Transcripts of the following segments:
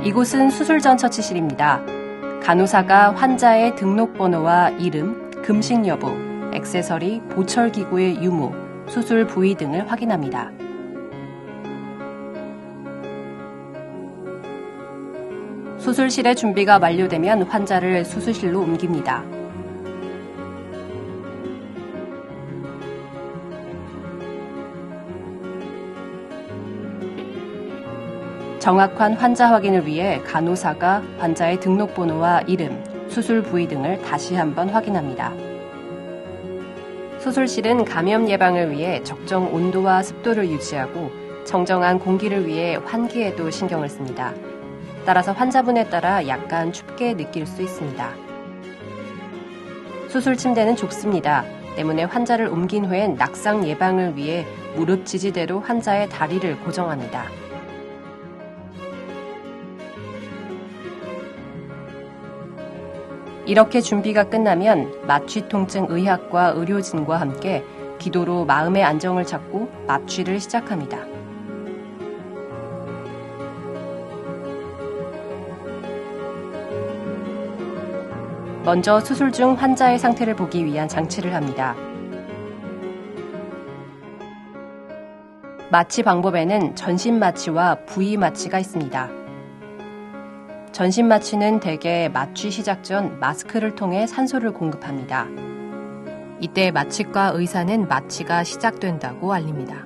이곳은 수술 전 처치실입니다. 간호사가 환자의 등록번호와 이름, 금식 여부, 액세서리, 보철기구의 유무, 수술 부위 등을 확인합니다. 수술실의 준비가 완료되면 환자를 수술실로 옮깁니다. 정확한 환자 확인을 위해 간호사가 환자의 등록번호와 이름, 수술 부위 등을 다시 한번 확인합니다. 수술실은 감염 예방을 위해 적정 온도와 습도를 유지하고 청정한 공기를 위해 환기에도 신경을 씁니다. 따라서 환자분에 따라 약간 춥게 느낄 수 있습니다. 수술 침대는 좁습니다. 때문에 환자를 옮긴 후엔 낙상 예방을 위해 무릎 지지대로 환자의 다리를 고정합니다. 이렇게 준비가 끝나면 마취통증 의학과 의료진과 함께 기도로 마음의 안정을 찾고 마취를 시작합니다. 먼저 수술 중 환자의 상태를 보기 위한 장치를 합니다. 마취 방법에는 전신 마취와 부위 마취가 있습니다. 전신 마취는 대개 마취 시작 전 마스크를 통해 산소를 공급합니다. 이때 마취과 의사는 마취가 시작된다고 알립니다.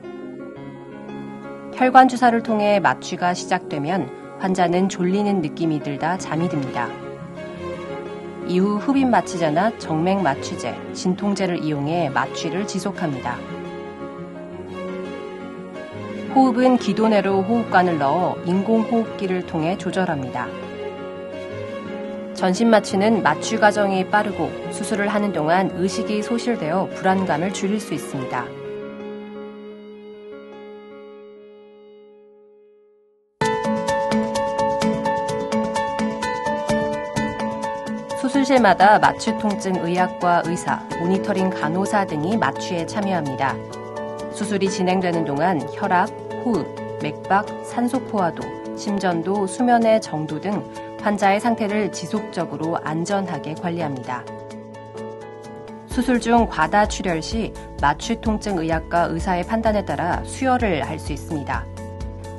혈관 주사를 통해 마취가 시작되면 환자는 졸리는 느낌이 들다 잠이 듭니다. 이후 흡입 마취제나 정맥 마취제, 진통제를 이용해 마취를 지속합니다. 호흡은 기도내로 호흡관을 넣어 인공호흡기를 통해 조절합니다. 전신 마취는 마취 과정이 빠르고 수술을 하는 동안 의식이 소실되어 불안감을 줄일 수 있습니다. 수술실마다 마취통증 의학과 의사, 모니터링 간호사 등이 마취에 참여합니다. 수술이 진행되는 동안 혈압, 호흡, 맥박, 산소 포화도, 심전도, 수면의 정도 등 환자의 상태를 지속적으로 안전하게 관리합니다. 수술 중 과다 출혈 시 마취통증 의학과 의사의 판단에 따라 수혈을 할 수 있습니다.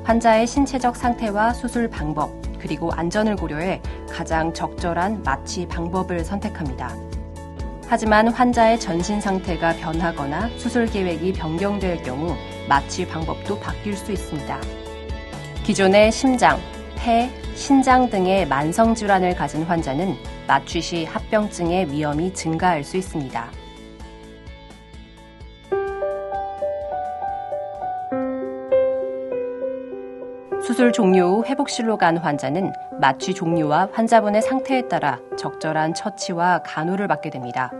환자의 신체적 상태와 수술 방법, 그리고 안전을 고려해 가장 적절한 마취 방법을 선택합니다. 하지만 환자의 전신 상태가 변하거나 수술 계획이 변경될 경우 마취 방법도 바뀔 수 있습니다. 기존의 심장, 폐, 신장 등의 만성질환을 가진 환자는 마취 시 합병증의 위험이 증가할 수 있습니다. 수술 종료 후 회복실로 간 환자는 마취 종류와 환자분의 상태에 따라 적절한 처치와 간호를 받게 됩니다.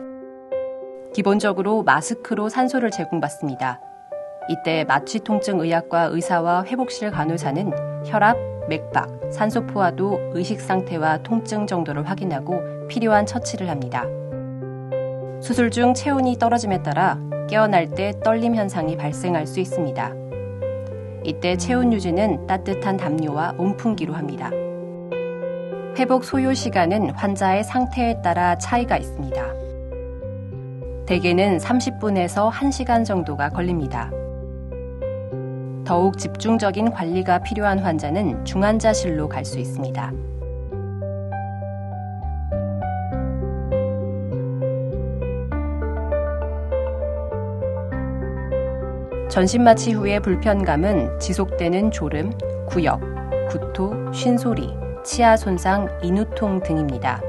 기본적으로 마스크로 산소를 제공받습니다. 이때 마취통증 의학과 의사와 회복실 간호사는 혈압, 맥박, 산소 포화도, 의식 상태와 통증 정도를 확인하고 필요한 처치를 합니다. 수술 중 체온이 떨어짐에 따라 깨어날 때 떨림 현상이 발생할 수 있습니다. 이때 체온 유지는 따뜻한 담요와 온풍기로 합니다. 회복 소요 시간은 환자의 상태에 따라 차이가 있습니다. 대개는 30분에서 1시간 정도가 걸립니다. 더욱 집중적인 관리가 필요한 환자는 중환자실로 갈 수 있습니다. 전신 마취 후의 불편감은 지속되는 졸음, 구역, 구토, 쉰소리, 치아 손상, 인후통 등입니다.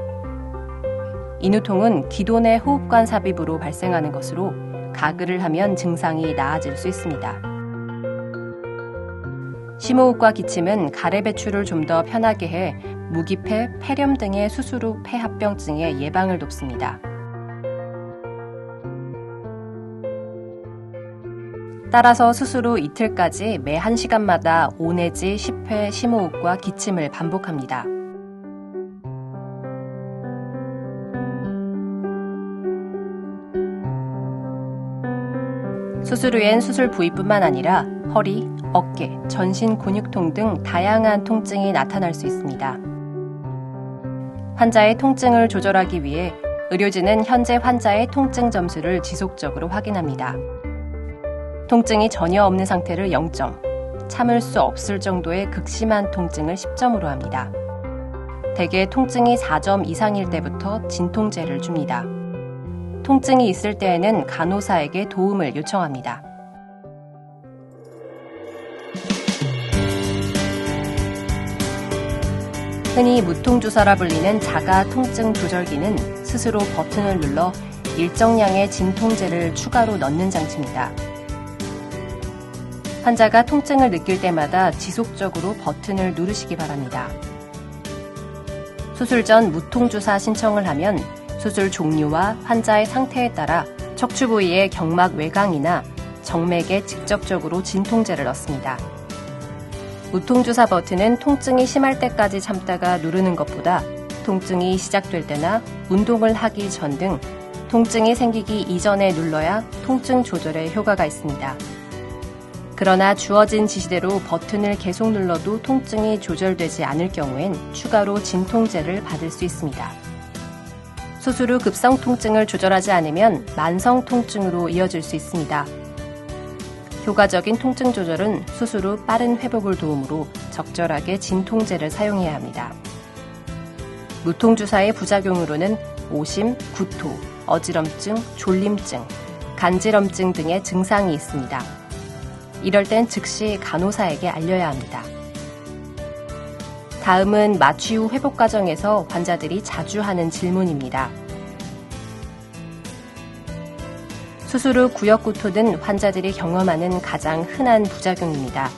인후통은 기도내 호흡관 삽입으로 발생하는 것으로 가글을 하면 증상이 나아질 수 있습니다. 심호흡과 기침은 가래 배출을 좀 더 편하게 해 무기폐, 폐렴 등의 수술 후 폐합병증의 예방을 돕습니다. 따라서 수술 후 이틀까지 매 1시간마다 5 내지 10회 심호흡과 기침을 반복합니다. 수술 후엔 수술 부위뿐만 아니라 허리, 어깨, 전신 근육통 등 다양한 통증이 나타날 수 있습니다. 환자의 통증을 조절하기 위해 의료진은 현재 환자의 통증 점수를 지속적으로 확인합니다. 통증이 전혀 없는 상태를 0점, 참을 수 없을 정도의 극심한 통증을 10점으로 합니다. 대개 통증이 4점 이상일 때부터 진통제를 줍니다. 통증이 있을 때에는 간호사에게 도움을 요청합니다. 흔히 무통주사라 불리는 자가 통증 조절기는 스스로 버튼을 눌러 일정량의 진통제를 추가로 넣는 장치입니다. 환자가 통증을 느낄 때마다 지속적으로 버튼을 누르시기 바랍니다. 수술 전 무통주사 신청을 하면 수술 종류와 환자의 상태에 따라 척추 부위의 경막 외곽이나 정맥에 직접적으로 진통제를 넣습니다. 무통주사 버튼은 통증이 심할 때까지 참다가 누르는 것보다 통증이 시작될 때나 운동을 하기 전 등 통증이 생기기 이전에 눌러야 통증 조절에 효과가 있습니다. 그러나 주어진 지시대로 버튼을 계속 눌러도 통증이 조절되지 않을 경우엔 추가로 진통제를 받을 수 있습니다. 수술 후 급성 통증을 조절하지 않으면 만성 통증으로 이어질 수 있습니다. 효과적인 통증 조절은 수술 후 빠른 회복을 도우므로 적절하게 진통제를 사용해야 합니다. 무통주사의 부작용으로는 오심, 구토, 어지럼증, 졸림증, 간지럼증 등의 증상이 있습니다. 이럴 땐 즉시 간호사에게 알려야 합니다. 다음은 마취 후 회복 과정에서 환자들이 자주 하는 질문입니다. 수술 후 구역구토는 환자들이 경험하는 가장 흔한 부작용입니다.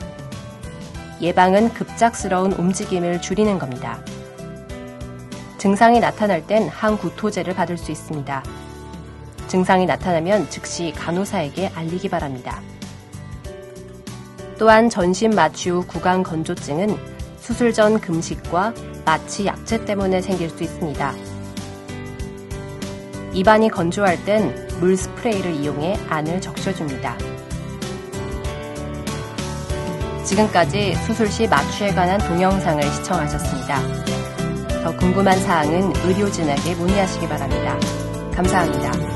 예방은 급작스러운 움직임을 줄이는 겁니다. 증상이 나타날 땐 항구토제를 받을 수 있습니다. 증상이 나타나면 즉시 간호사에게 알리기 바랍니다. 또한 전신 마취 후 구강 건조증은 수술 전 금식과 마취 약제 때문에 생길 수 있습니다. 입안이 건조할 땐 물 스프레이를 이용해 안을 적셔줍니다. 지금까지 수술 시 마취에 관한 동영상을 시청하셨습니다. 더 궁금한 사항은 의료진에게 문의하시기 바랍니다. 감사합니다.